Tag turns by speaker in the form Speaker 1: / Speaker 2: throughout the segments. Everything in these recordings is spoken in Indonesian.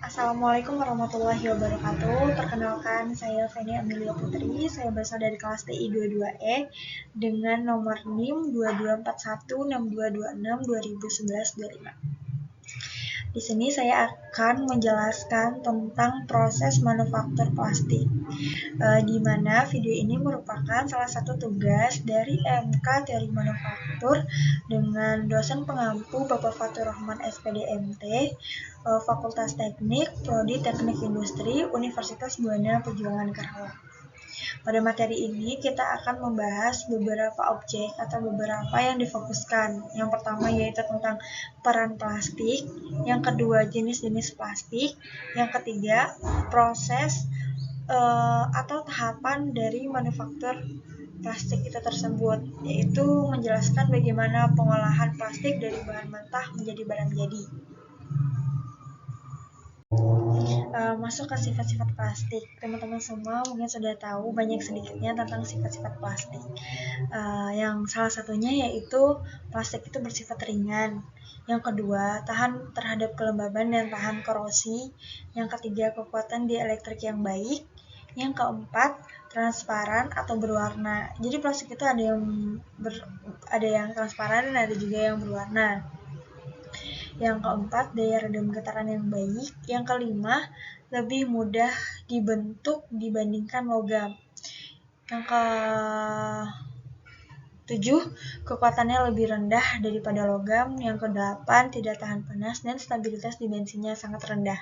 Speaker 1: Assalamualaikum warahmatullahi wabarakatuh. Perkenalkan, saya Feni Amelia Putri. Saya berasal dari kelas TI 22E dengan nomor NIM 22416226 2011-25. Di sini saya akan menjelaskan tentang proses manufaktur plastik, di mana video ini merupakan salah satu tugas dari MK Teori Manufaktur dengan dosen pengampu Bapak Fatur Rahman SPD MT, Fakultas Teknik, Prodi Teknik Industri, Universitas Buana Pejuangan Karawang. Pada materi ini kita akan membahas beberapa objek atau beberapa yang difokuskan. Yang pertama yaitu tentang peran plastik, yang kedua jenis-jenis plastik, yang ketiga proses atau tahapan dari manufaktur plastik itu tersebut, yaitu menjelaskan bagaimana pengolahan plastik dari bahan mentah menjadi barang jadi. Masuk ke sifat-sifat plastik. Teman-teman semua mungkin sudah tahu banyak sedikitnya tentang sifat-sifat plastik. Yang salah satunya yaitu plastik itu bersifat ringan. Yang kedua, tahan terhadap kelembaban dan tahan korosi. Yang ketiga, kekuatan dielektrik yang baik. Yang keempat, transparan atau berwarna. Jadi plastik itu ada yang transparan dan ada juga yang berwarna. Yang keempat, daya redam getaran yang baik. Yang kelima, lebih mudah dibentuk dibandingkan logam. Yang ke-7, kekuatannya lebih rendah daripada logam. Yang ke-8, tidak tahan panas dan stabilitas dimensinya sangat rendah.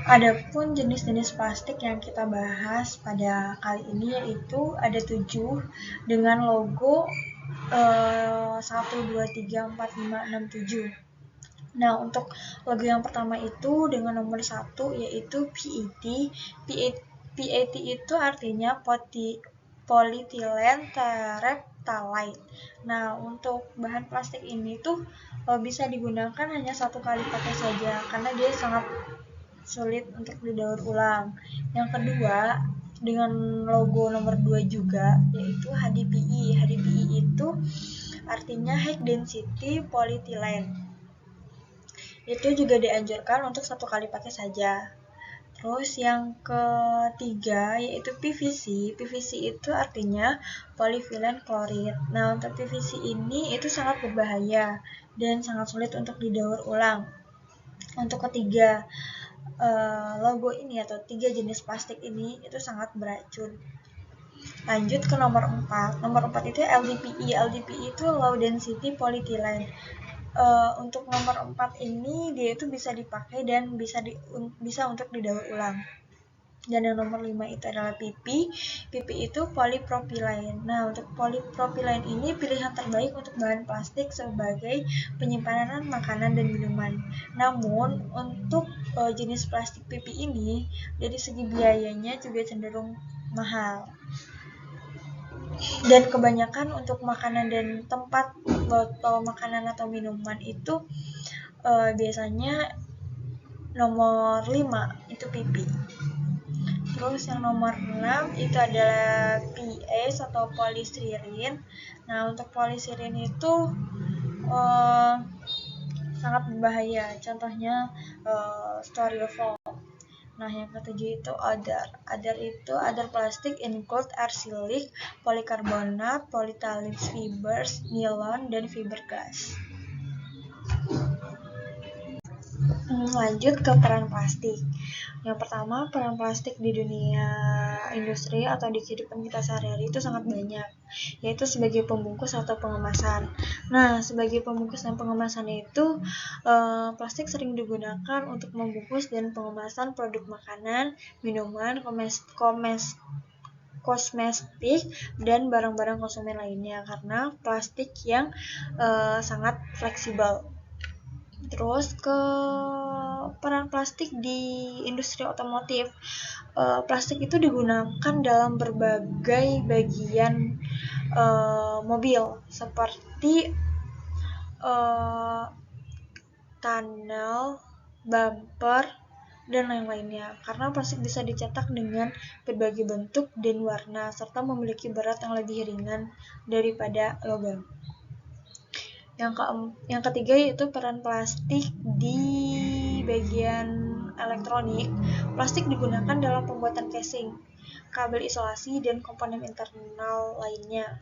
Speaker 1: Adapun jenis-jenis plastik yang kita bahas pada kali ini yaitu ada 7 dengan logo 1, 2, 3, 4, 5, 6, 7. Nah, untuk logo yang pertama itu dengan nomor 1 yaitu PET. PET itu artinya polyethylene terephthalate. Nah, untuk bahan plastik ini tuh bisa digunakan hanya satu kali pakai saja karena dia sangat sulit untuk didaur ulang. Yang kedua, dengan logo nomor 2 juga yaitu HDPE. HDPE itu artinya high density polyethylene. Itu juga dianjurkan untuk satu kali pakai saja. Terus yang ketiga yaitu PVC. PVC itu artinya polyvinyl chloride. Nah, untuk PVC ini itu sangat berbahaya dan sangat sulit untuk didaur ulang. Untuk ketiga logo ini atau 3 jenis plastik ini itu sangat beracun. Lanjut ke nomor 4. Nomor 4 itu LDPE. LDPE itu low density polyethylene. Untuk nomor 4 ini dia itu bisa dipakai dan bisa untuk didaur ulang. Dan yang nomor 5 itu adalah PP. PP itu polypropylene. Nah, untuk polypropylene ini pilihan terbaik untuk bahan plastik sebagai penyimpanan makanan dan minuman. Namun, untuk jenis plastik PP ini dari segi biayanya juga cenderung mahal. Dan kebanyakan untuk makanan dan tempat botol makanan atau minuman itu biasanya nomor 5 itu PP. Terus yang nomor 6 itu adalah PS atau polistiren. Nah, untuk polistiren itu sangat berbahaya. Contohnya styrofoam. Nah, yang ketujuh itu other. Other plastic include arsilik, polikarbonat, polyethylene fibers, nilon, dan fiberglass. Lanjut ke peran plastik. Yang pertama, peran plastik di dunia industri atau di kehidupan kita sehari-hari itu sangat banyak, yaitu sebagai pembungkus atau pengemasan. Nah, sebagai pembungkus dan pengemasan itu, plastik sering digunakan untuk membungkus dan pengemasan produk makanan, minuman, kosmetik, dan barang-barang konsumen lainnya karena plastik yang sangat fleksibel. Terus ke peran plastik di industri otomotif. Plastik itu digunakan dalam berbagai bagian mobil seperti tunnel, bumper, dan lain-lainnya. Karena plastik bisa dicetak dengan berbagai bentuk dan warna serta memiliki berat yang lebih ringan daripada logam. Yang ketiga yaitu peran plastik di bagian elektronik. Plastik digunakan dalam pembuatan casing, kabel isolasi, dan komponen internal lainnya.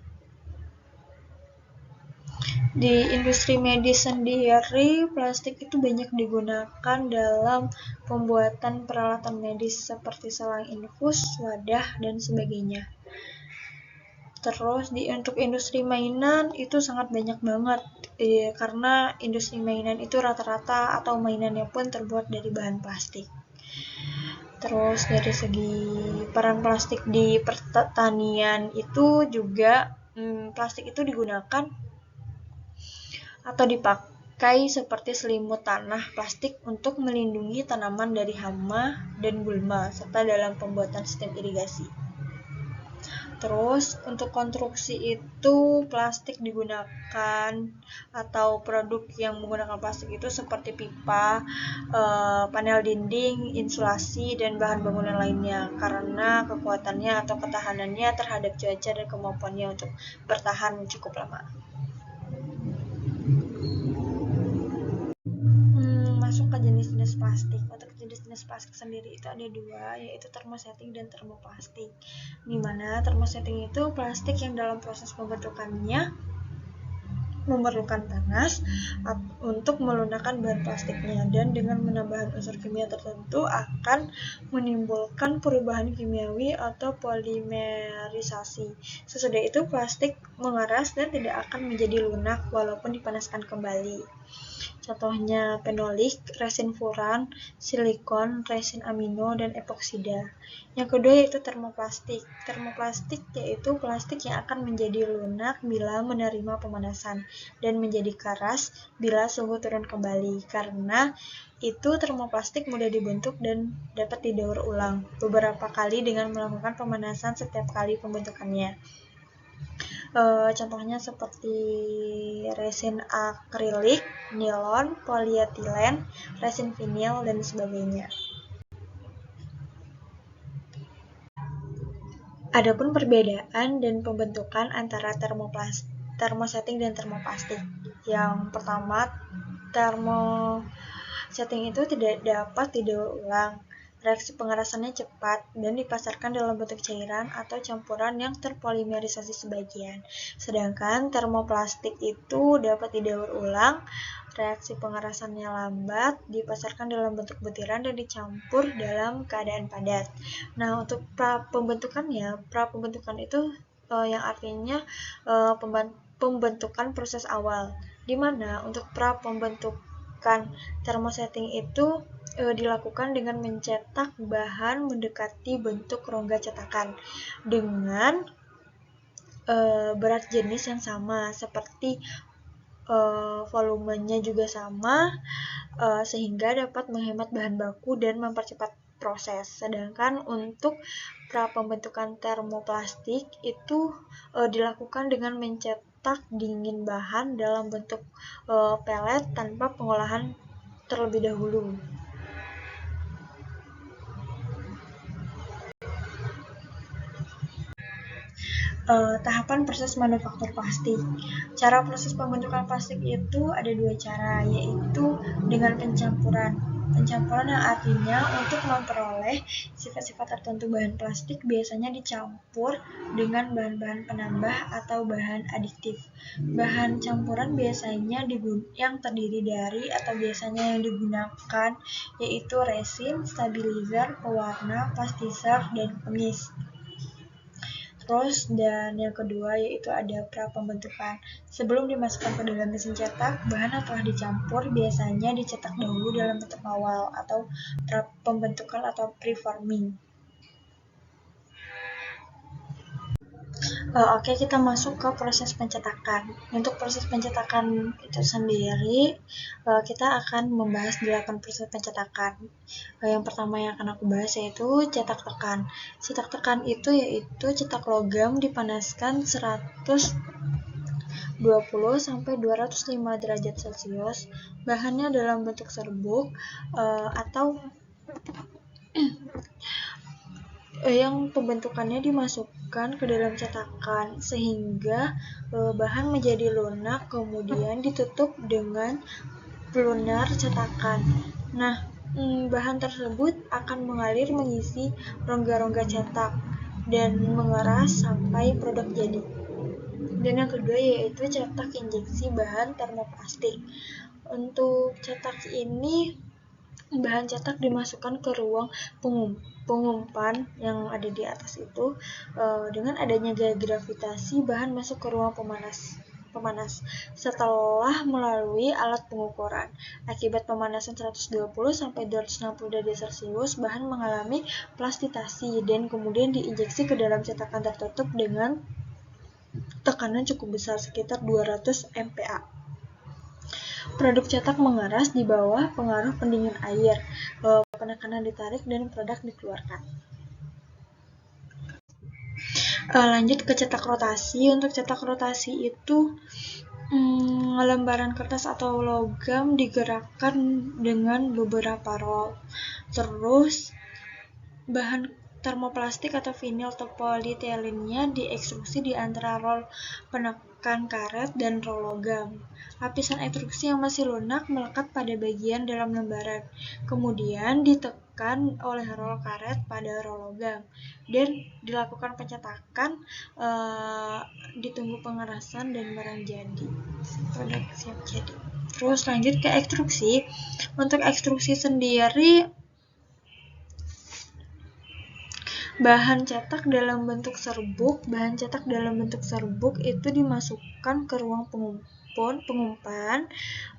Speaker 1: Di industri medis sendiri, plastik itu banyak digunakan dalam pembuatan peralatan medis seperti selang infus, wadah, dan sebagainya. Terus untuk industri mainan itu sangat banyak banget, karena industri mainan itu rata-rata atau mainannya pun terbuat dari bahan plastik. Terus dari segi peran plastik di pertanian itu juga plastik itu digunakan atau dipakai seperti selimut tanah plastik untuk melindungi tanaman dari hama dan gulma, serta dalam pembuatan sistem irigasi. Terus untuk konstruksi itu plastik digunakan atau produk yang menggunakan plastik itu seperti pipa, panel dinding, insulasi, dan bahan bangunan lainnya karena kekuatannya atau ketahanannya terhadap cuaca dan kemampuannya untuk bertahan cukup lama. Masuk ke jenis-jenis plastik. Untuk jenis-jenis plastik sendiri itu ada dua, yaitu thermosetting dan termoplastik. Di mana thermosetting itu plastik yang dalam proses pembentukannya memerlukan panas untuk melunakkan bahan plastiknya, dan dengan menambahkan unsur kimia tertentu akan menimbulkan perubahan kimiawi atau polimerisasi. Sesudah itu plastik mengeras dan tidak akan menjadi lunak walaupun dipanaskan kembali. Contohnya fenolik, resin furan, silikon, resin amino, dan epoksida. Yang kedua yaitu termoplastik. Termoplastik yaitu plastik yang akan menjadi lunak bila menerima pemanasan dan menjadi keras bila suhu turun kembali. Karena itu termoplastik mudah dibentuk dan dapat didaur ulang beberapa kali dengan melakukan pemanasan setiap kali pembentukannya. Contohnya seperti resin akrilik, nilon, polietilen, resin vinil, dan sebagainya. Adapun perbedaan dan pembentukan antara termosetting dan termoplastik. Yang pertama, termosetting itu tidak dapat didaur ulang. Reaksi pengerasannya cepat dan dipasarkan dalam bentuk cairan atau campuran yang terpolimerisasi sebagian. Sedangkan termoplastik itu dapat didaur ulang, reaksi pengerasannya lambat, dipasarkan dalam bentuk butiran dan dicampur dalam keadaan padat. Nah, untuk pra-pembentukan itu yang artinya pembentukan proses awal, di mana untuk pra-pembentukan termosetting itu dilakukan dengan mencetak bahan mendekati bentuk rongga cetakan dengan berat jenis yang sama, seperti volumenya juga sama, sehingga dapat menghemat bahan baku dan mempercepat proses. Sedangkan untuk pra-pembentukan termoplastik itu dilakukan dengan mencetak dingin bahan dalam bentuk pelet tanpa pengolahan terlebih dahulu. Tahapan proses manufaktur plastik. Cara proses pembentukan plastik itu ada dua cara, yaitu dengan pencampuran. Pencampuran yang artinya untuk memperoleh sifat-sifat tertentu bahan plastik biasanya dicampur dengan bahan-bahan penambah atau bahan adiktif. Bahan campuran biasanya yang terdiri dari atau biasanya yang digunakan yaitu resin, stabilizer, pewarna, plasticizer, dan pemis. Terus dan yang kedua yaitu ada pra-pembentukan. Sebelum dimasukkan ke dalam mesin cetak, bahan yang telah dicampur biasanya dicetak dahulu dalam bentuk awal atau pra-pembentukan atau preforming. Oke, kita masuk ke proses pencetakan. Untuk proses pencetakan itu sendiri, kita akan membahas 8 proses pencetakan. Yang pertama yang akan aku bahas yaitu cetak tekan. Cetak tekan itu yaitu cetak logam dipanaskan 120 sampai 205 derajat Celcius. Bahannya dalam bentuk serbuk atau yang pembentukannya dimasukkan ke dalam cetakan sehingga bahan menjadi lunak, kemudian ditutup dengan plunder cetakan. Nah, bahan tersebut akan mengalir mengisi rongga-rongga cetak dan mengeras sampai produk jadi. Dan yang kedua yaitu cetak injeksi bahan termoplastik. Untuk cetak ini, bahan cetak dimasukkan ke ruang pengumpan yang ada di atas itu. Dengan adanya gaya gravitasi, bahan masuk ke ruang pemanas setelah melalui alat pengukuran. Akibat pemanasan 120 sampai 260 derajat Celcius, bahan mengalami plastitasi dan kemudian diinjeksi ke dalam cetakan tertutup dengan tekanan cukup besar, sekitar 200 MPa. Produk cetak mengeras di bawah pengaruh pendingin air, penekanan ditarik dan produk dikeluarkan. Lanjut ke cetak rotasi. Untuk cetak rotasi itu lembaran kertas atau logam digerakkan dengan beberapa roll. Terus bahan termoplastik atau vinil atau polietelennya diekstruksi di antara roll penekan karet dan roll logam. Lapisan ekstruksi yang masih lunak melekat pada bagian dalam lembaran, kemudian ditekan oleh roll karet pada roll logam, dan dilakukan pencetakan, ditunggu pengerasan dan barang jadi. Produk siap jadi. Terus lanjut ke ekstruksi. Untuk ekstruksi sendiri, bahan cetak dalam bentuk serbuk itu dimasukkan ke ruang pengumpan.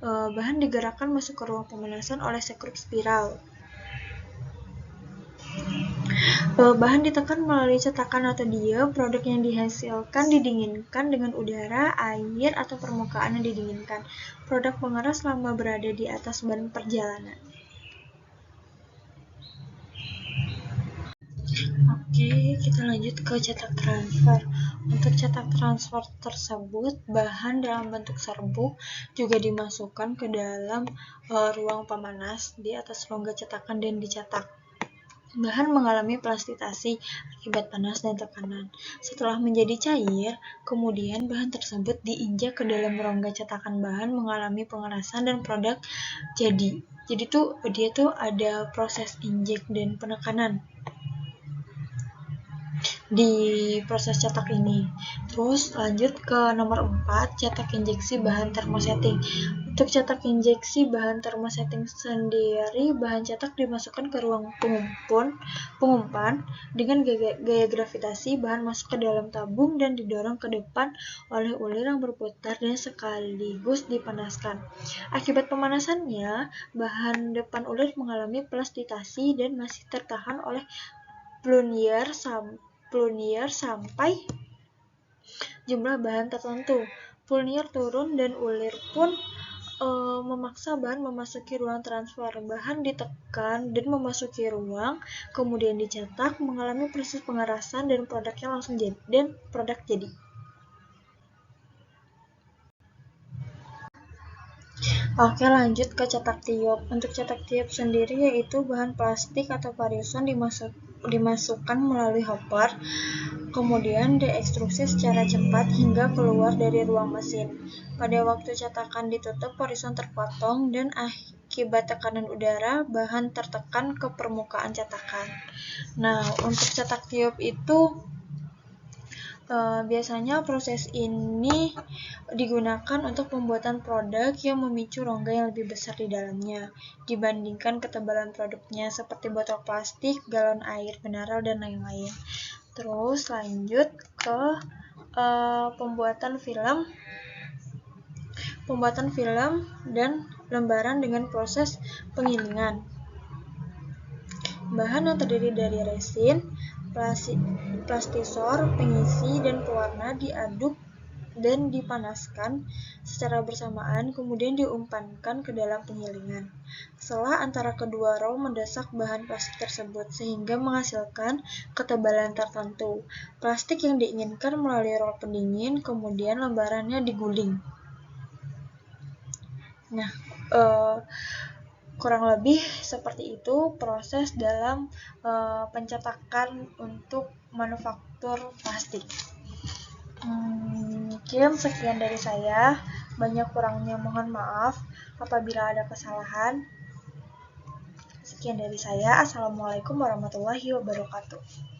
Speaker 1: Bahan digerakkan masuk ke ruang pemanasan oleh sekrup spiral. Bahan ditekan melalui cetakan atau diem. Produk yang dihasilkan didinginkan dengan udara, air, atau permukaan yang didinginkan. Produk mengeras selama berada di atas ban perjalanan. Oke, kita lanjut ke cetak transfer. Untuk cetak transfer tersebut, bahan dalam bentuk serbuk juga dimasukkan ke dalam ruang pemanas di atas rongga cetakan dan dicetak. Bahan mengalami plastitasi akibat panas dan tekanan. Setelah menjadi cair, kemudian bahan tersebut diinjak ke dalam rongga cetakan. Bahan mengalami pengerasan dan produk jadi. Jadi dia ada proses injek dan penekanan di proses cetak ini. Terus lanjut ke nomor 4, cetak injeksi bahan termosetting. Untuk cetak injeksi bahan termosetting sendiri, bahan cetak dimasukkan ke ruang pengumpan dengan gaya gravitasi. Bahan masuk ke dalam tabung dan didorong ke depan oleh ulir yang berputar dan sekaligus dipanaskan. Akibat pemanasannya, bahan depan ulir mengalami plastitasi dan masih tertahan oleh plunder sampai jumlah bahan tertentu. Plunder turun dan ulir pun memaksa bahan memasuki ruang transfer. Bahan ditekan dan memasuki ruang, kemudian dicetak, mengalami proses pengerasan dan produknya langsung jadi. Oke, lanjut ke cetak tiup. Untuk cetak tiup sendiri yaitu bahan plastik atau parison dimasukkan melalui hopper, kemudian diekstruksi secara cepat hingga keluar dari ruang mesin. Pada waktu cetakan ditutup, parison terpotong dan akibat tekanan udara, bahan tertekan ke permukaan cetakan. Nah, untuk cetak tiup itu biasanya proses ini digunakan untuk pembuatan produk yang memicu rongga yang lebih besar di dalamnya dibandingkan ketebalan produknya, seperti botol plastik, galon air mineral, dan lain-lain. Terus lanjut ke pembuatan film dan lembaran dengan proses pengilingan. Bahan yang terdiri dari resin, plastisor, pengisi, dan pewarna diaduk dan dipanaskan secara bersamaan, kemudian diumpankan ke dalam pengilingan. Selah antara kedua roll mendesak bahan plastik tersebut sehingga menghasilkan ketebalan tertentu. Plastik yang diinginkan melalui roll pendingin, kemudian lembarannya diguling. Nah, Kurang lebih seperti itu proses dalam pencetakan untuk manufaktur plastik. Mungkin sekian dari saya. Banyak kurangnya mohon maaf apabila ada kesalahan. Sekian dari saya. Assalamualaikum warahmatullahi wabarakatuh.